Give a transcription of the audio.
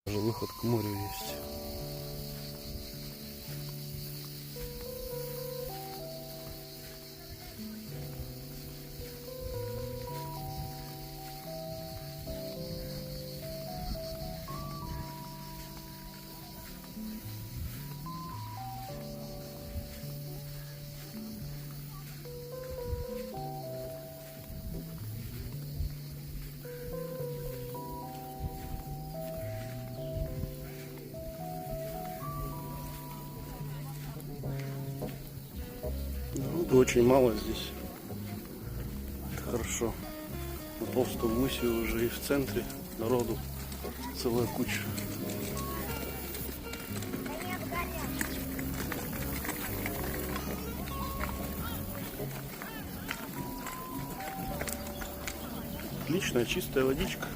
Даже выход к морю есть. Народу очень мало здесь. Это хорошо. На Толстом мысе уже и в центре народу целая куча. Отличная чистая водичка.